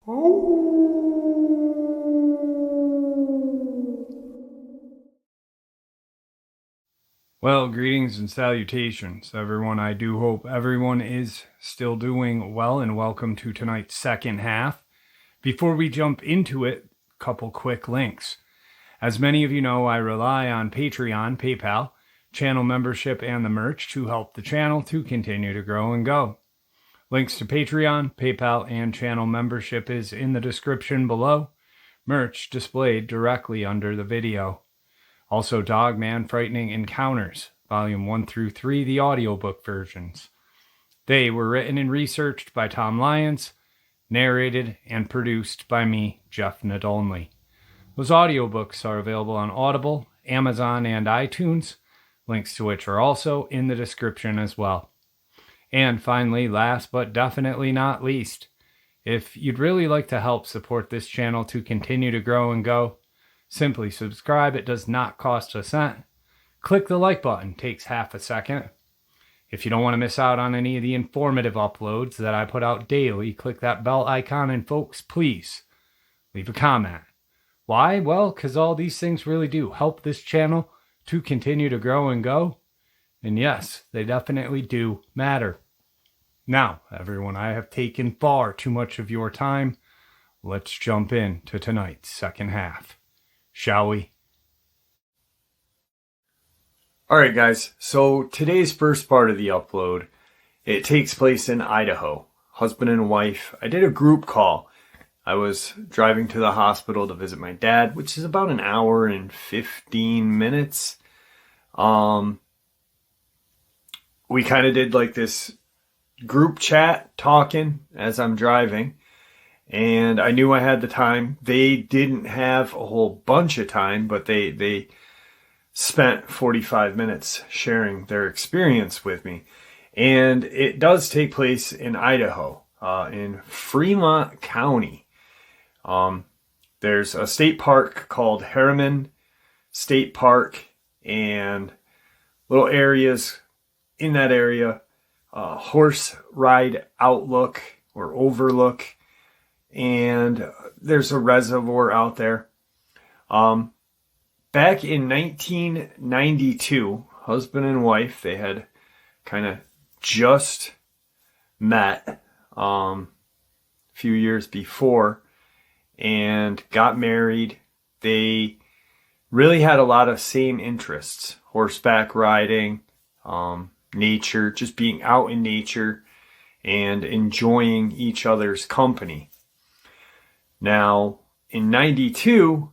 Well, greetings and salutations, everyone. I do hope everyone is still doing well, and welcome to tonight's second half. Before we jump into it, a couple quick links. As many of you know, I rely on Patreon, PayPal, channel membership, and the merch to help the channel to continue to grow and go. Links to Patreon, PayPal, and channel membership is in the description below. Merch displayed directly under the video. Also, Dogman Frightening Encounters, Volume 1 through 3, the audiobook versions. They were written and researched by Tom Lyons, narrated and produced by me, Jeff Nadolny. Those audiobooks are available on Audible, Amazon, and iTunes, links to which are also in the description as well. And finally, last but definitely not least, if you'd really like to help support this channel to continue to grow and go, simply subscribe. It does not cost a cent. Click the like button. Takes half a second. If you don't want to miss out on any of the informative uploads that I put out daily, click that bell icon, and folks, please leave a comment. Why? Well, because all these things really do help this channel to continue to grow and go. And yes, they definitely do matter. Now, everyone, I have taken far too much of your time. Let's jump into tonight's second half. Shall we? Alright guys, so today's first part of the upload, it takes place in Idaho. Husband and wife. I did a group call. I was driving to the hospital to visit my dad, which is about an hour and 15 minutes. We kind of did like this group chat talking as I'm driving. And I knew I had the time. They didn't have a whole bunch of time, but they spent 45 minutes sharing their experience with me. And it does take place in Idaho, in Fremont County. There's a state park called Harriman State Park, and little areas in that area, horse ride outlook or overlook, and there's a reservoir out there. Back in 1992, husband and wife, they had kind of just met a few years before and got married. They really had a lot of same interests: horseback riding, nature, just being out in nature and enjoying each other's company. Now, in 92,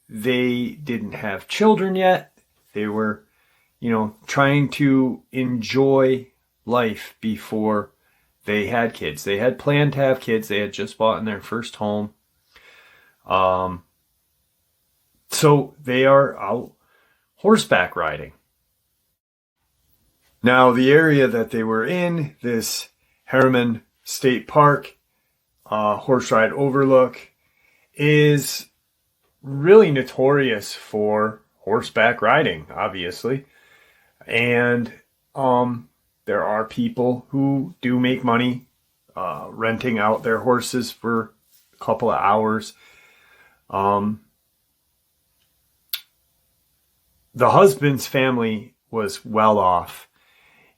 they didn't have children yet. They were, trying to enjoy life before they had kids. They had planned to have kids. They had just bought in their first home. So they are out horseback riding. Now, the area that they were in, this Harriman State Park, horse ride overlook, is really notorious for horseback riding, obviously. And there are people who do make money renting out their horses for a couple of hours. The husband's family was well off,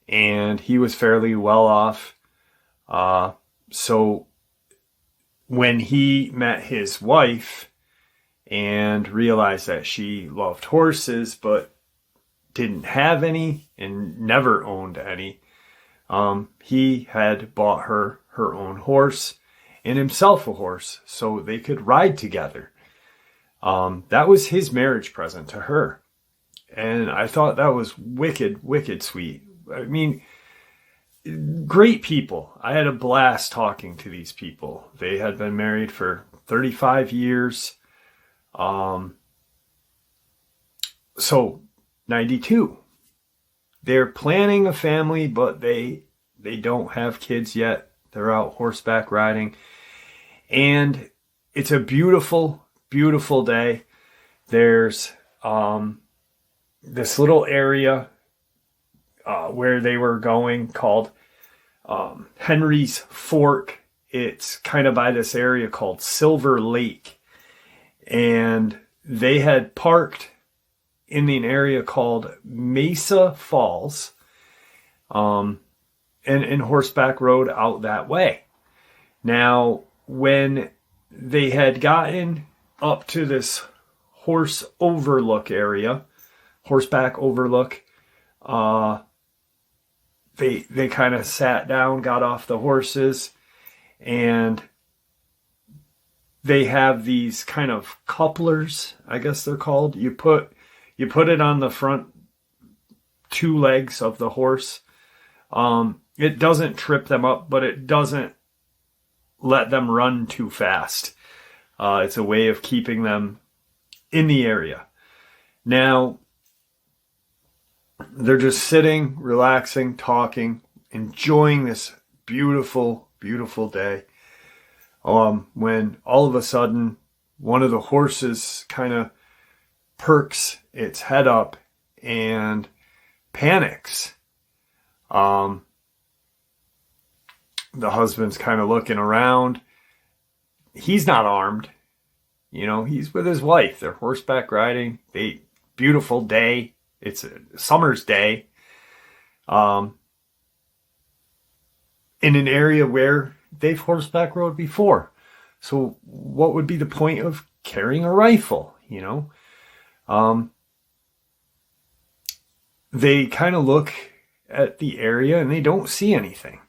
and he was fairly well off. So when he met his wife and realized that she loved horses but didn't have any and never owned any, he had bought her own horse and himself a horse so they could ride together. That was his marriage present to her. And I thought that was wicked, wicked sweet. I mean, great people. I had a blast talking to these people. They had been married for 35 years. So 92. They're planning a family, but they don't have kids yet. They're out horseback riding. And it's a beautiful, beautiful day. There's this little area where they were going called Henry's Fork. It's kind of by this area called Silver Lake. And they had parked in an area called Mesa Falls, and Horseback Road out that way. Now, when they had gotten up to this horseback overlook, they kind of sat down, got off the horses, and they have these kind of couplers, I guess they're called. You put it on the front two legs of the horse. It doesn't trip them up, but it doesn't let them run too fast. It's a way of keeping them in the area. Now, they're just sitting, relaxing, talking, enjoying this beautiful, beautiful day. When all of a sudden, one of the horses kind of perks its head up and panics. The husband's kind of looking around. He's not armed. He's with his wife. They're horseback riding. Beautiful day. It's a summer's day. In an area where they've horseback rode before. So what would be the point of carrying a rifle, They kind of look at the area and they don't see anything.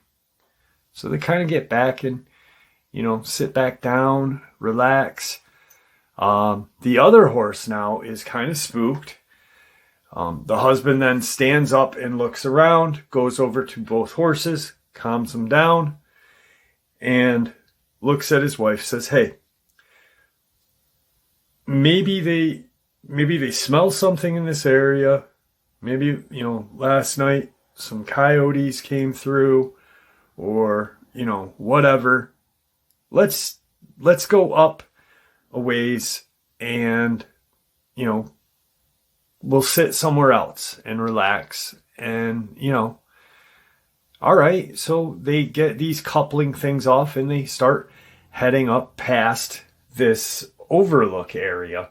So they kind of get back and, sit back down, relax. The other horse now is kind of spooked. The husband then stands up and looks around, goes over to both horses, calms them down, and looks at his wife, says, "Hey, maybe they smell something in this area. Maybe, last night some coyotes came through, or, whatever. Let's go up a ways and, we'll sit somewhere else and relax." And, all right. So they get these coupling things off and they start heading up past this overlook area.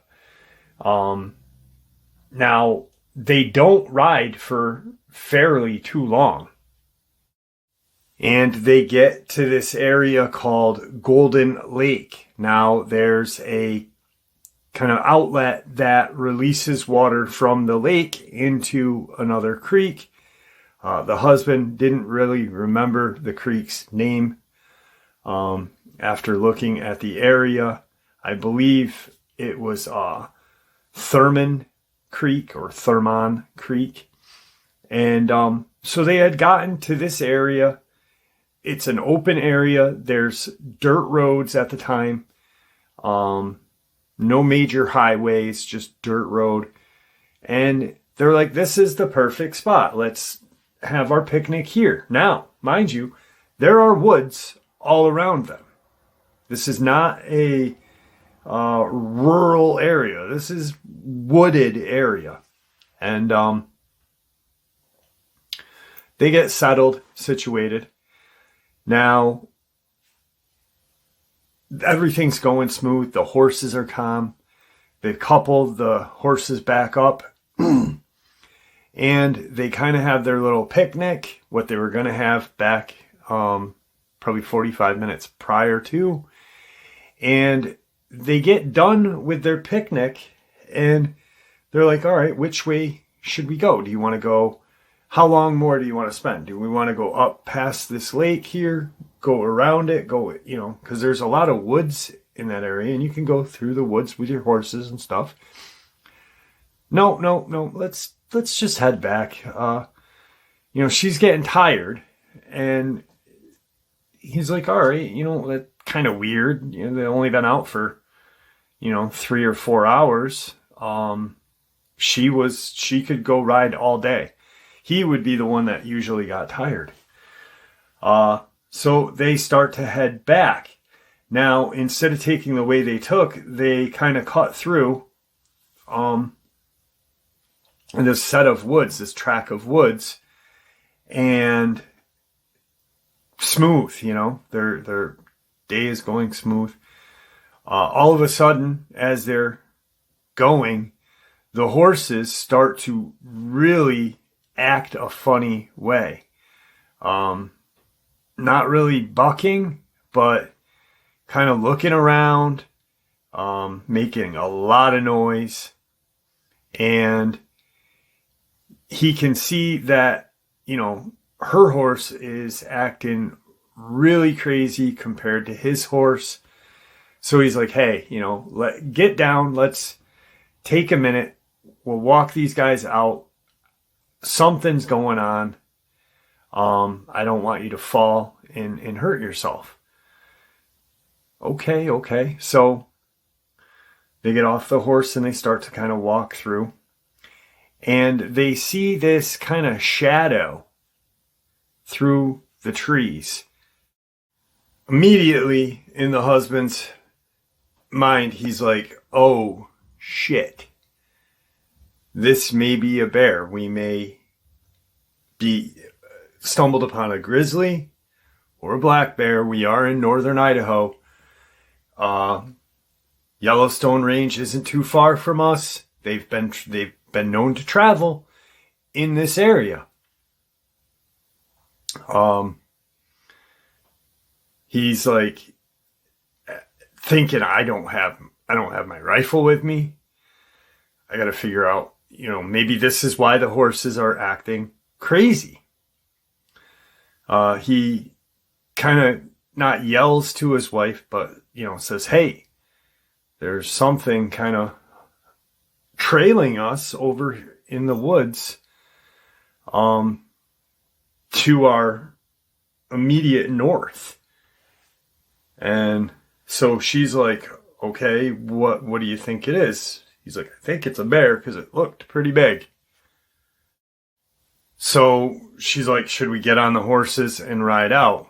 Now, they don't ride for fairly too long. And they get to this area called Golden Lake. Now, there's a kind of outlet that releases water from the lake into another creek. The husband didn't really remember the creek's name. After looking at the area, I believe it was Thurman Creek or Thurman Creek. And so they had gotten to this area. It's an open area. There's dirt roads at the time. No major highways, just dirt road. And they're like, this is the perfect spot. Let's have our picnic here. Now, mind you, there are woods all around them. This is not a rural area. This is wooded area. And they get settled, situated. Now, everything's going smooth. The horses are calm. They couple the horses back up. And they kind of have their little picnic, what they were going to have back probably 45 minutes prior to. And they get done with their picnic and they're like, all right, which way should we go? Do you want to go? How long more do you want to spend? Do we want to go up past this lake here, go around it, because there's a lot of woods in that area and you can go through the woods with your horses and stuff. No, let's just head back. She's getting tired and he's like, all right, that's kind of weird. They've only been out for, 3 or 4 hours. She could go ride all day. He would be the one that usually got tired. So they start to head back. Now, instead of taking the way they took, they kind of cut through this set of woods, this track of woods, and smooth, they're Day is going smooth. All of a sudden, as they're going, the horses start to really act a funny way. Not really bucking, but kind of looking around, making a lot of noise. And he can see that, her horse is acting really crazy compared to his horse. So he's like, hey, get down. Let's take a minute. We'll walk these guys out. Something's going on. I don't want you to fall and hurt yourself. Okay. So they get off the horse and they start to kind of walk through. And they see this kind of shadow through the trees. Immediately in the husband's mind, he's like, oh, shit. This may be a bear. We may be stumbled upon a grizzly or a black bear. We are in northern Idaho. Yellowstone Range isn't too far from us. They've been known to travel in this area. He's like thinking, I don't have my rifle with me. I got to figure out, maybe this is why the horses are acting crazy. He kind of not yells to his wife, but, says, hey, there's something kind of trailing us over in the woods, to our immediate north. And so she's like, okay, what do you think it is? He's like, I think it's a bear because it looked pretty big. So she's like, should we get on the horses and ride out?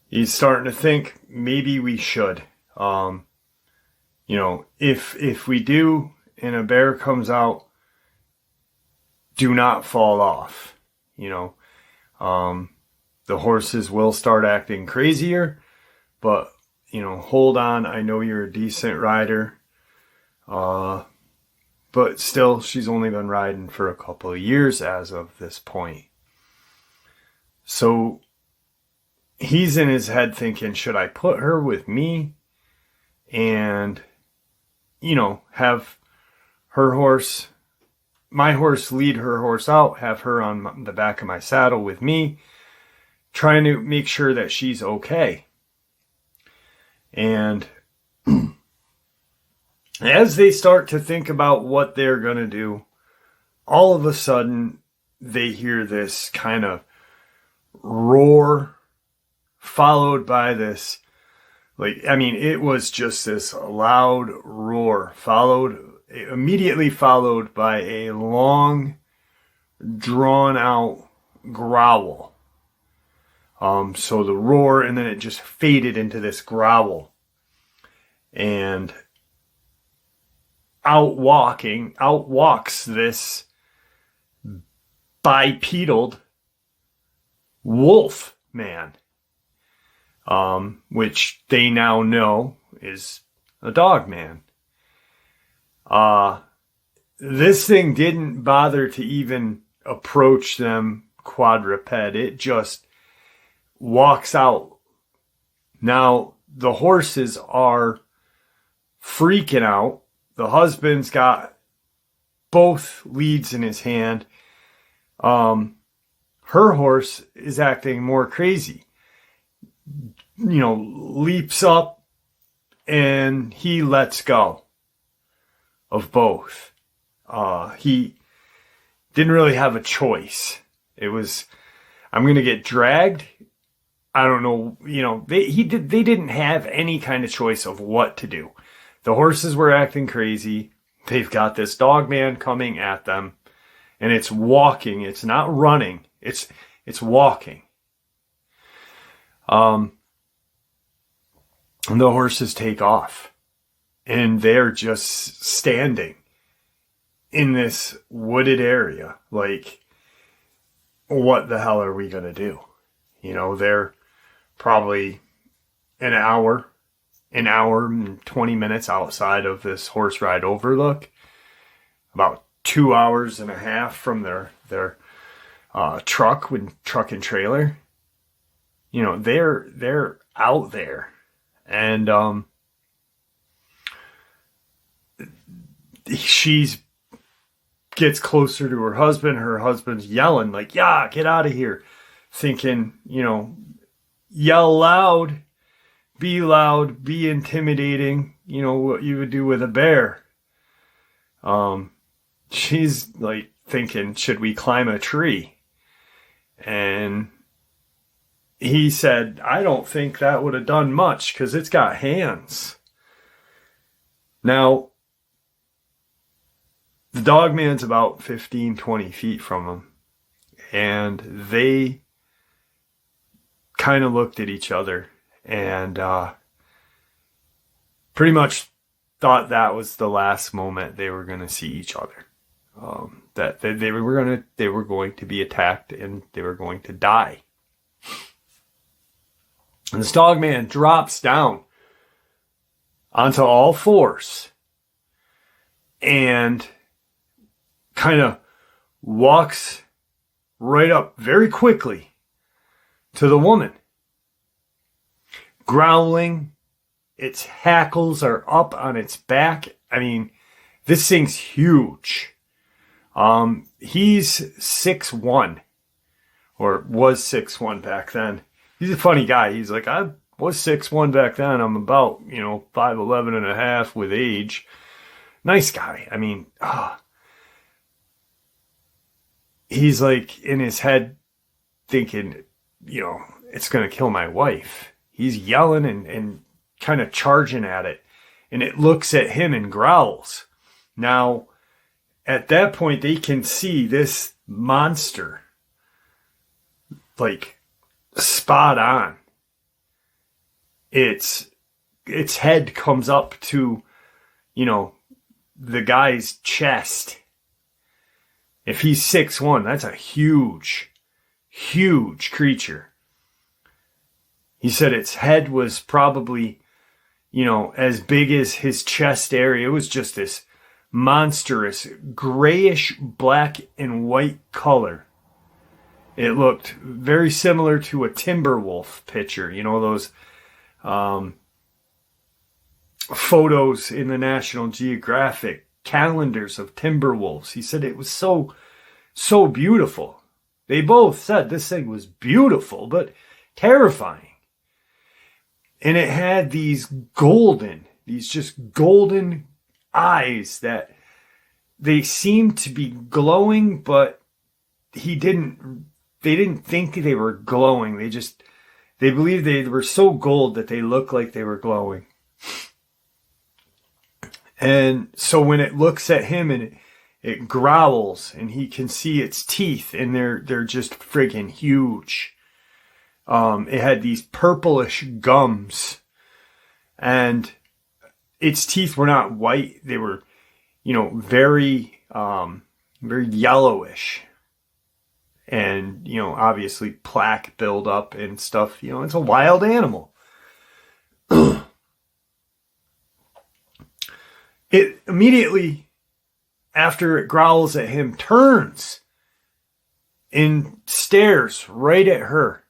He's starting to think maybe we should. If we do and a bear comes out, do not fall off. The horses will start acting crazier, but hold on. I know you're a decent rider. But still, she's only been riding for a couple of years as of this point. So he's in his head thinking, should I put her with me and, have my horse lead her horse out, have her on the back of my saddle with me, trying to make sure that she's okay. And as they start to think about what they're going to do, all of a sudden they hear this kind of roar followed by this, it was just this loud roar immediately followed by a long, drawn out growl. So the roar, and then it just faded into this growl. And out walks this bipedal wolf man, which they now know is a Dogman. This thing didn't bother to even approach them quadruped. It just walks out. Now, the horses are freaking out. The husband's got both leads in his hand. Her horse is acting more crazy. Leaps up and he lets go of both. He didn't really have a choice. It was, I'm going to get dragged. I don't know. They didn't have any kind of choice of what to do. The horses were acting crazy. They've got this Dogman coming at them, and it's walking. It's not running. It's walking. And the horses take off, and they're just standing in this wooded area. Like, what the hell are we going to do? They're probably an hour and 20 minutes outside of this horse ride overlook, about 2 hours and a half from their truck and trailer. You know, they're out there, and she's gets closer to her husband. Her husband's yelling like, "Yeah, get out of here!" Thinking, you know, yell loud, be intimidating. You know what you would do with a bear. She's like thinking, should we climb a tree? And he said, I don't think that would have done much because it's got hands. Now, the Dogman's about 15, 20 feet from him. And they kind of looked at each other and pretty much thought that was the last moment they were going to see each other. That they were going to be attacked and they were going to die. And this Dogman drops down onto all fours and kind of walks right up very quickly to the woman. Growling, its hackles are up on its back. I mean, this thing's huge. He's 6'1", or was 6'1" back then. He's a funny guy. He's like, I was 6'1" back then. I'm about, 5'11" and a half with age. Nice guy. I mean, he's like in his head thinking, it's going to kill my wife. He's yelling and kind of charging at it. And it looks at him and growls. Now, at that point, they can see this monster, like, spot on. Its head comes up to, the guy's chest. If he's 6'1", that's a huge, huge creature. He said its head was probably, as big as his chest area. It was just this monstrous grayish black and white color. It looked very similar to a timber wolf picture. Those photos in the National Geographic calendars of timber wolves. He said it was so beautiful. They both said this thing was beautiful, but terrifying. And it had these just golden eyes that they seemed to be glowing, but they didn't think they were glowing. They believed they were so gold that they looked like they were glowing. And so when it looks at him and it growls and he can see its teeth and they're just friggin' huge. It had these purplish gums and its teeth were not white. They were, very yellowish. And, obviously plaque buildup and stuff. It's a wild animal. It immediately, after it growls at him, turns and stares right at her.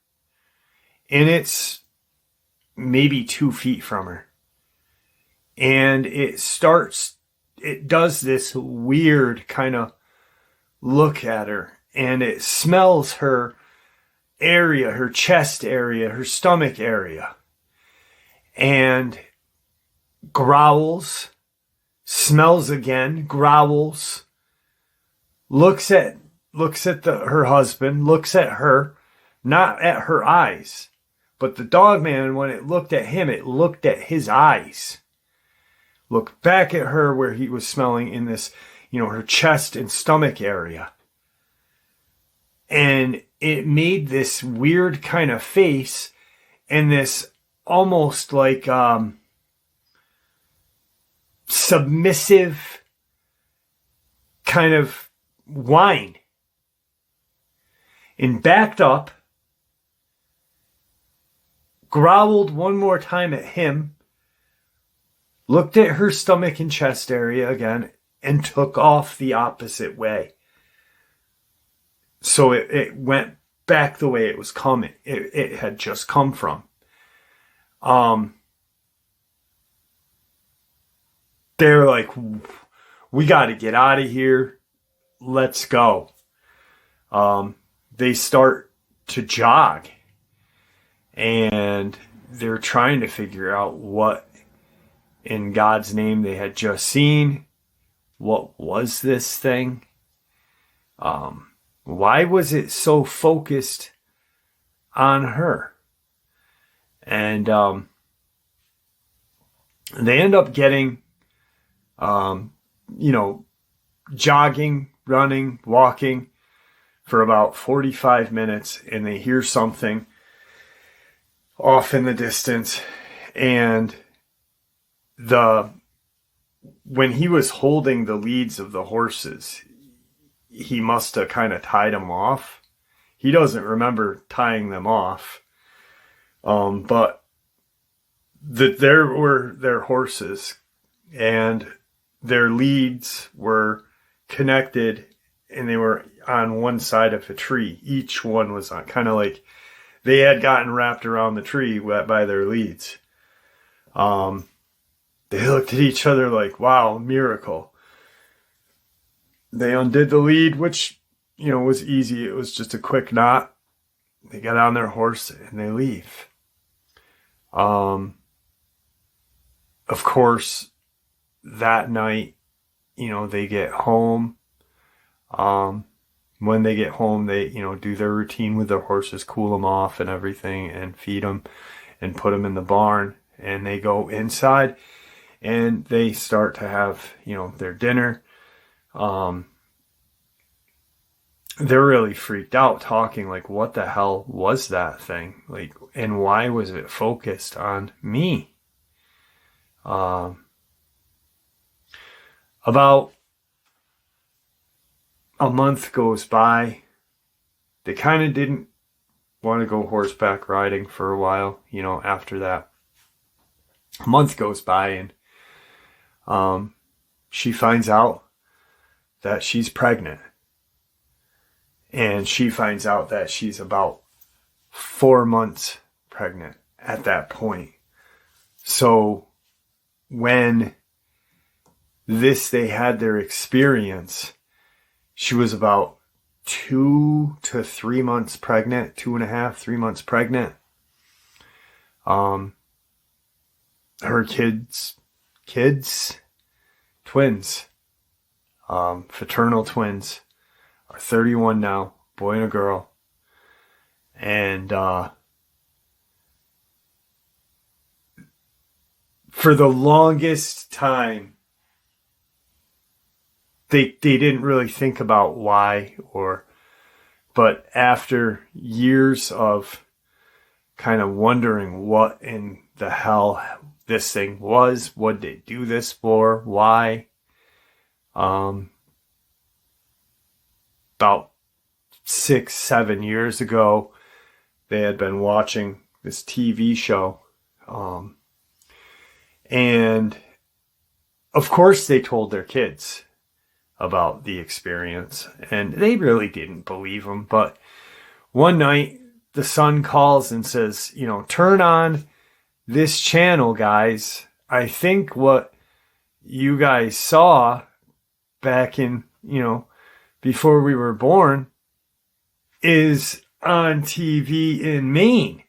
And it's maybe 2 feet from her. And it does this weird kind of look at her. And it smells her area, her chest area, her stomach area. And growls, smells again, growls, looks at her husband, looks at her, not at her eyes. But the Dogman, when it looked at him, it looked at his eyes. Looked back at her where he was smelling in this, her chest and stomach area. And it made this weird kind of face and this almost like submissive kind of whine. And backed up growled one more time at him, looked at her stomach and chest area again, and took off the opposite way. So it went back the way it was coming. It had just come from. They're like, we got to get out of here. Let's go. They start to jog. And they're trying to figure out what in God's name they had just seen. What was this thing? Why was it so focused on her? And they end up getting, jogging, running, walking for about 45 minutes, and they hear something off in the distance. And when he was holding the leads of the horses, he must have kind of tied them off. He doesn't remember tying them off. But there were their horses, and their leads were connected, and they were on one side of a tree. Each one was on, kind of like they had gotten wrapped around the tree by their leads. They looked at each other like, wow, miracle. They undid the lead, which, was easy. It was just a quick knot. They get on their horse and they leave. Of course, that night, they get home. When they get home, they, do their routine with their horses, cool them off and everything, and feed them and put them in the barn. And they go inside and they start to have, their dinner. They're really freaked out, talking like, what the hell was that thing? Like, and why was it focused on me? About a month goes by. They kind of didn't want to go horseback riding for a while, after that. A month goes by, and she finds out that she's pregnant. And she finds out that she's about 4 months pregnant at that point. So when they had their experience, she was about 2 to 3 months pregnant, 2.5, 3 months pregnant. Her kids, twins, fraternal twins, are 31 now, boy and a girl. And for the longest time, they didn't really think about why, but after years of kind of wondering what in the hell this thing was, what did they do this for, why, about 6-7 years ago, they had been watching this TV show. And of course they told their kids about the experience, and they really didn't believe them. But one night the son calls and says, turn on this channel, guys. I think what you guys saw back in, before we were born is on TV in Maine.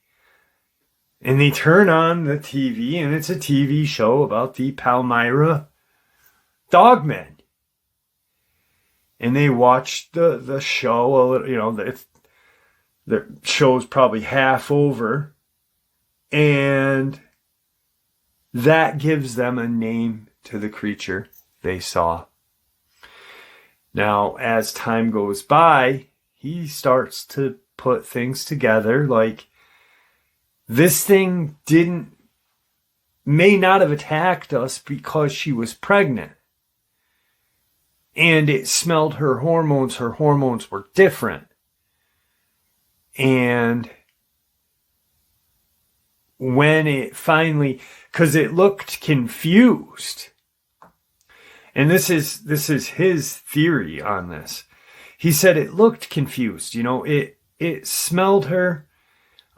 And they turn on the TV, and it's a TV show about the Palmyra Dogman. And they watch the show a little, the show's probably half over. And that gives them a name to the creature they saw. Now, as time goes by, he starts to put things together, like this thing may not have attacked us because she was pregnant. And it smelled her hormones. Her hormones were different. And when it finally, because it looked confused. And this is his theory on this. He said it looked confused. You know, it smelled her.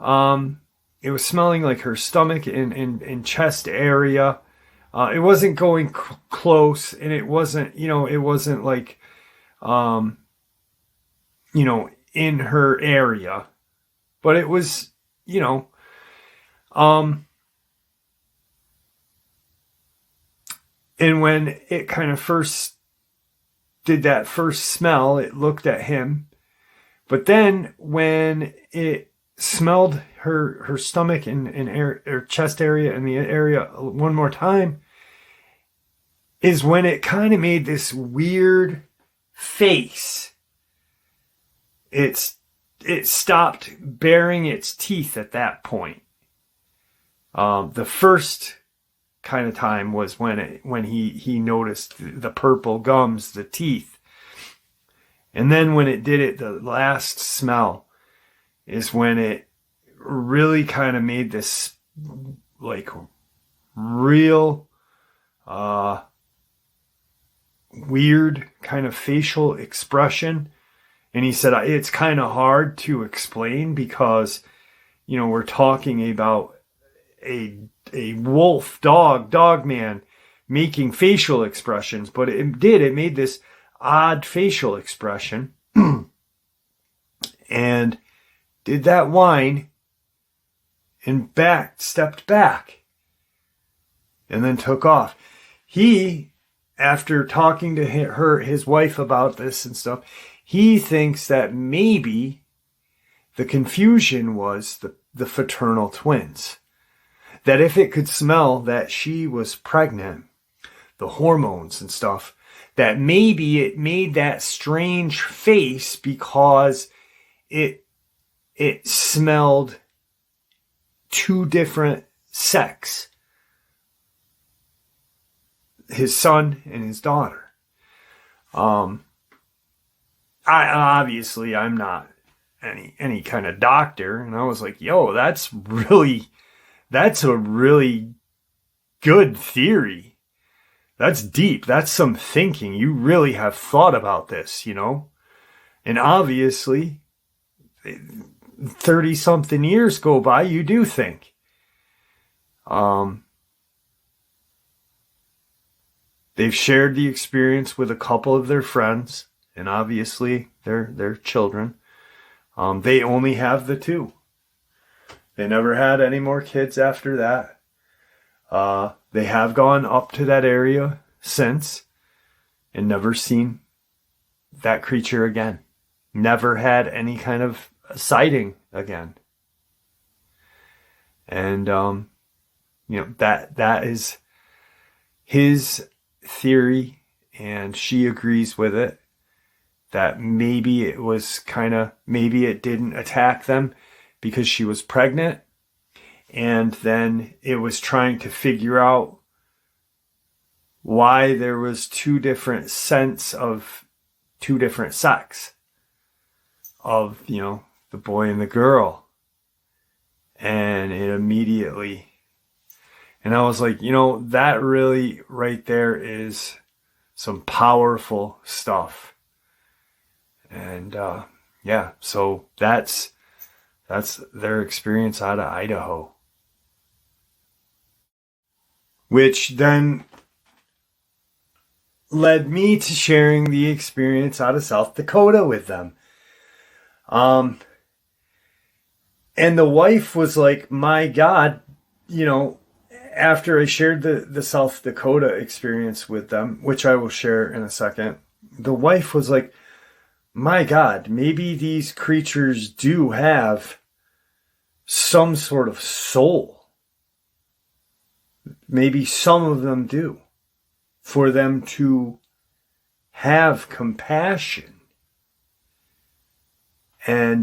It was smelling like her stomach and chest area. It wasn't going close, and it wasn't, it wasn't like, in her area, but it was, and when it kind of first did that first smell, it looked at him. But then when it smelled her stomach and her chest area and the area one more time, is when it kind of made this weird face. It stopped baring its teeth at that point. The first kind of time was when he noticed the purple gums, the teeth. And then when it did it, the last smell is when it really kind of made this like real weird kind of facial expression. And he said it's kind of hard to explain because, we're talking about a wolf, Dogman making facial expressions, but it made this odd facial expression and did that whine and stepped back and then took off. He, after talking to his wife about this and stuff, he thinks that maybe the confusion was the fraternal twins. That if it could smell that she was pregnant, the hormones and stuff, that maybe it made that strange face because it smelled two different sex. His son and his daughter. I'm not any kind of doctor, and I was like, yo, that's a really good theory. That's deep. That's some thinking. You really have thought about this, And obviously, 30-something years go by, you do think. They've shared the experience with a couple of their friends, and obviously their children. They only have the two. They never had any more kids after that. They have gone up to that area since and never seen that creature again. Never had any kind of sighting again. And, that is his theory, and she agrees with it. That maybe it didn't attack them because she was pregnant, and then it was trying to figure out why there was two different scents of two different sex of, the boy and the girl. And it immediately, and I was like, that really right there is some powerful stuff. And, so that's their experience out of Idaho. Which then led me to sharing the experience out of South Dakota with them. And the wife was like, my God, after I shared the South Dakota experience with them, which I will share in a second, the wife was like, my God, maybe these creatures do have some sort of soul. Maybe some of them do. For them to have compassion. And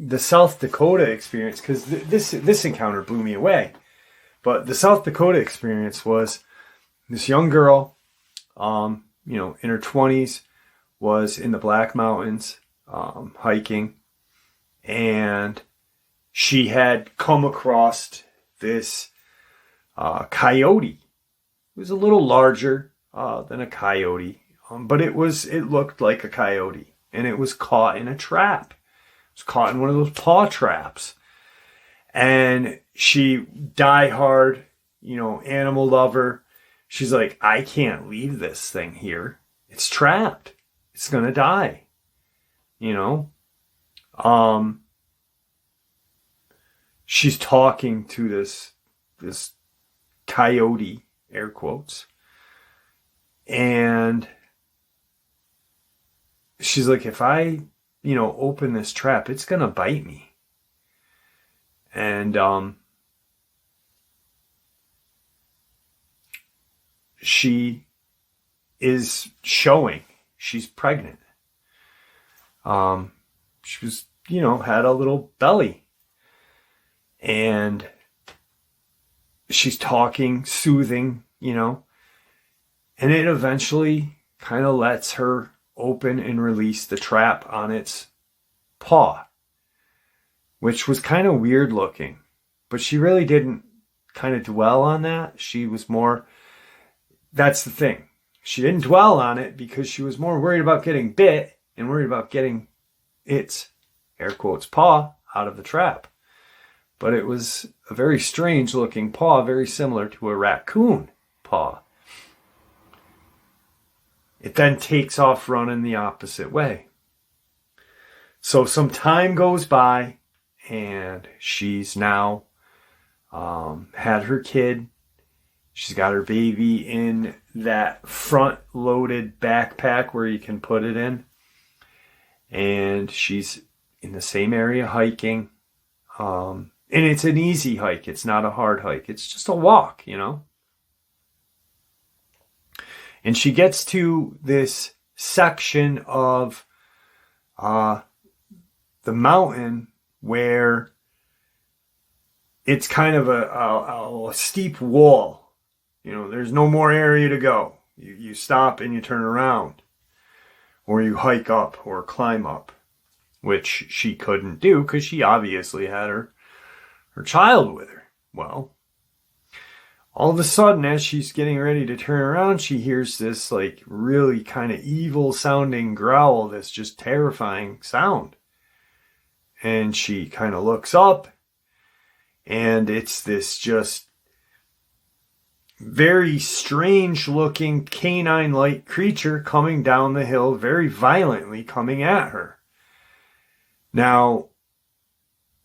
the South Dakota experience, because this encounter blew me away. But the South Dakota experience was this young girl, in her 20s, was in the Black Mountains hiking, and she had come across this coyote. It was a little larger than a coyote, but it looked like a coyote, and it was caught in a trap. It was caught in one of those paw traps. And she, diehard, animal lover, she's like, I can't leave this thing here. It's trapped. It's gonna die. She's talking to this coyote, air quotes, and she's like, if I, open this trap, it's gonna bite me. And she is showing she's pregnant. She was, had a little belly. And she's talking, soothing, and it eventually kind of lets her open and release the trap on its paw, which was kind of weird looking. But she really didn't kind of dwell on that. She was more, that's the thing. She didn't dwell on it because she was more worried about getting bit and worried about getting its, air quotes, paw out of the trap. But it was a very strange looking paw, very similar to a raccoon paw. It then takes off running the opposite way. So some time goes by, and she's now had her kid. She's got her baby in that front-loaded backpack where you can put it in. And she's in the same area hiking. And it's an easy hike. It's not a hard hike. It's just a walk, And she gets to this section of the mountain where it's kind of a steep wall. There's no more area to go. You stop and you turn around. Or you hike up or climb up, which she couldn't do because she obviously had her child with her. Well, all of a sudden, as she's getting ready to turn around, she hears this really kind of evil sounding growl, this just terrifying sound. And she kind of looks up, and it's this just very strange looking canine-like creature coming down the hill, very violently coming at her. Now,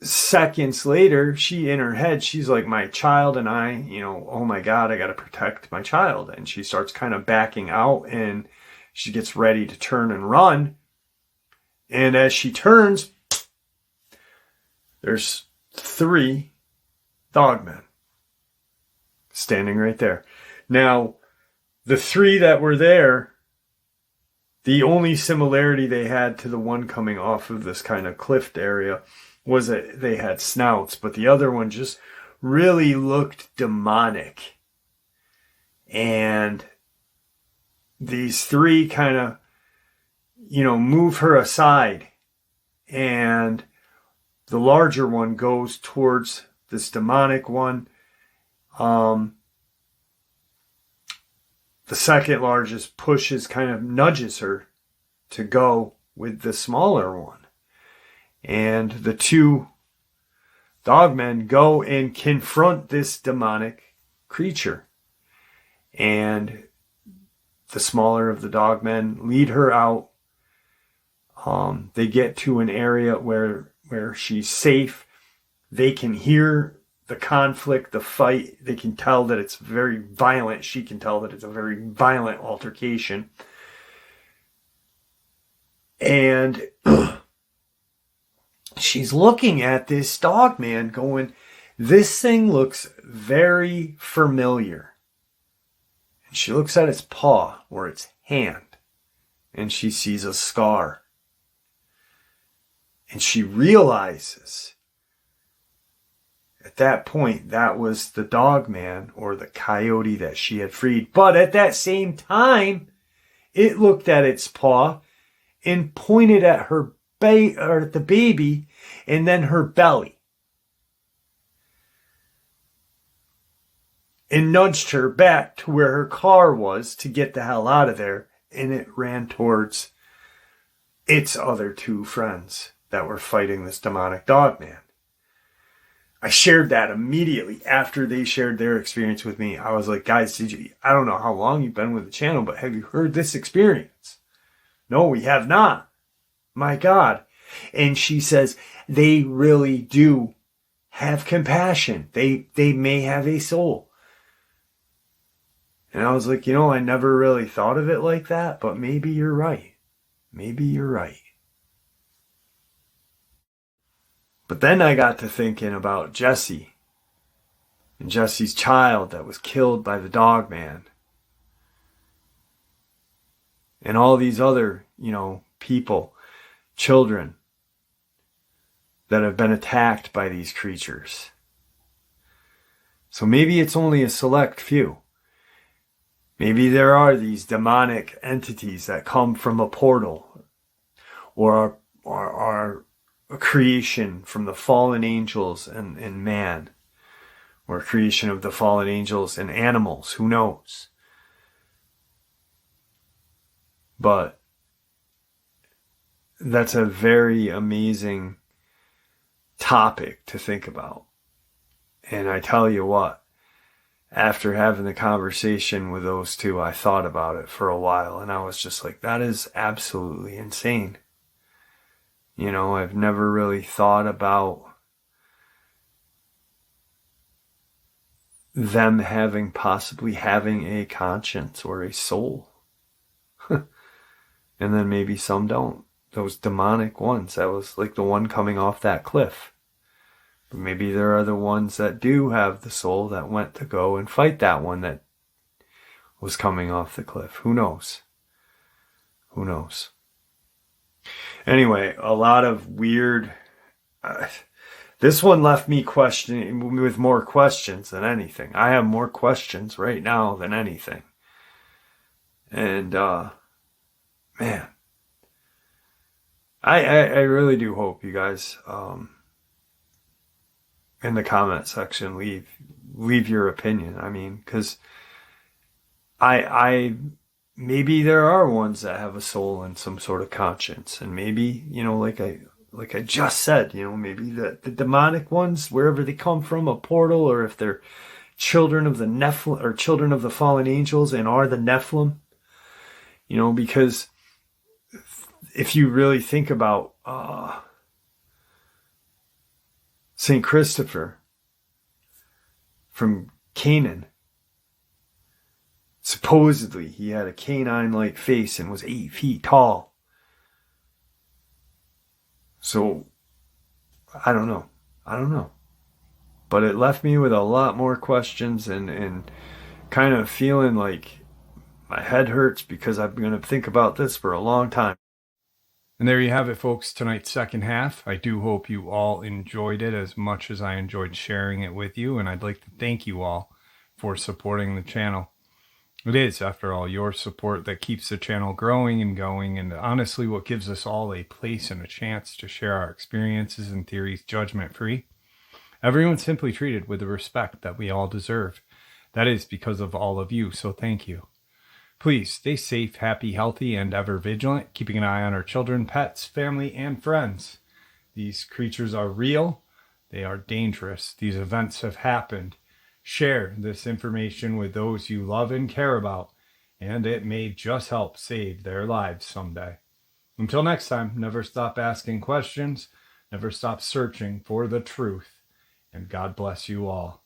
seconds later, in her head, she's like, my child and I, oh my God, I got to protect my child. And she starts kind of backing out, and she gets ready to turn and run. And as she turns, there's 3 dogmen standing right there. Now, the 3 that were there, the only similarity they had to the one coming off of this kind of cliff area was that they had snouts, but the other one just really looked demonic. And these 3 kind of, move her aside, and the larger one goes towards this demonic one. The second largest kind of nudges her to go with the smaller one. And the 2 dogmen go and confront this demonic creature. And the smaller of the dogmen lead her out. They get to an area where she's safe. They can hear the conflict, the fight. They can tell that it's very violent. She can tell that it's a very violent altercation. And she's looking at this dogman going, this thing looks very familiar. And she looks at its paw or its hand, and she sees a scar. And she realizes at that point that was the dogman or the coyote that she had freed. But at that same time, it looked at its paw and pointed at her or the baby and then her belly. and nudged her back to where her car was to get the hell out of there. And it ran towards its other two friends that were fighting this demonic Dogman. I shared that immediately after they shared their experience with me. I was like, guys, I don't know how long you've been with the channel, but have you heard this experience? No, we have not. My God. And she says, they really do have compassion. They may have a soul. And I was like, I never really thought of it like that, but maybe you're right. Maybe you're right. But then I got to thinking about Jesse and Jesse's child that was killed by the Dogman. And all these other, people, children that have been attacked by these creatures. So maybe it's only a select few. Maybe there are these demonic entities that come from a portal or are a creation from the fallen angels and man, or a creation of the fallen angels and animals, who knows? But that's a very amazing topic to think about. And I tell you what, after having the conversation with those two, I thought about it for a while, and I was just like, that is absolutely insane. I've never really thought about them possibly having a conscience or a soul. And then maybe some don't. Those demonic ones, that was like the one coming off that cliff. But maybe there are the ones that do have the soul that went to go and fight that one that was coming off the cliff. Who knows? Who knows? Anyway, a lot of weird... this one left me questioning with more questions than anything. I have more questions right now than anything. And, man, I really do hope you guys, in the comment section, leave your opinion. I mean, because maybe there are ones that have a soul and some sort of conscience, and maybe, like I just said, maybe the demonic ones, wherever they come from, a portal, or if they're children of the Nephilim or children of the fallen angels and are the Nephilim, because if you really think about St. Christopher from Canaan, supposedly he had a canine-like face and was 8 feet tall. So, I don't know. But it left me with a lot more questions and kind of feeling like my head hurts because I'm going to think about this for a long time. And there you have it, folks, tonight's second half. I do hope you all enjoyed it as much as I enjoyed sharing it with you, and I'd like to thank you all for supporting the channel. It is, after all, your support that keeps the channel growing and going, and honestly what gives us all a place and a chance to share our experiences and theories judgment-free. Everyone's simply treated with the respect that we all deserve. That is because of all of you, so thank you. Please stay safe, happy, healthy, and ever vigilant, keeping an eye on our children, pets, family, and friends. These creatures are real. They are dangerous. These events have happened. Share this information with those you love and care about, and it may just help save their lives someday. Until next time, never stop asking questions, never stop searching for the truth, and God bless you all.